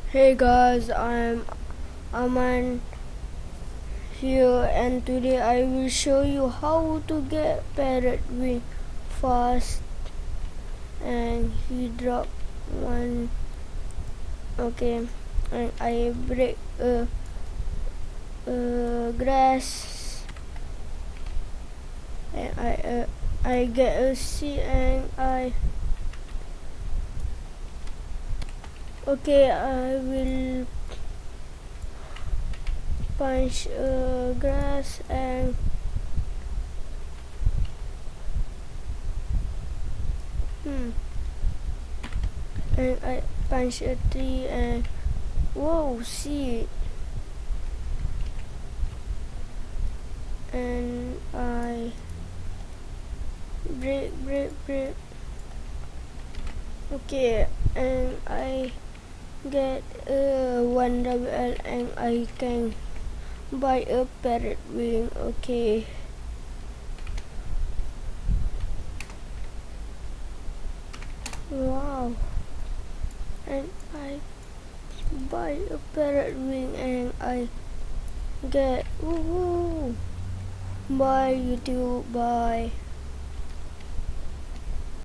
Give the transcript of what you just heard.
Hey guys, I'm Aman here, and today I will show you how to get parrot wing fast. And he dropped one. Okay, and I break grass, and I get a seed, and I will punch grass and I punch a tree and whoa, see, and I break. Okay, and I get one double L, and I can buy a parrot wing. Okay. Wow. And I buy a parrot wing, and I get woohoo. Bye YouTube, bye.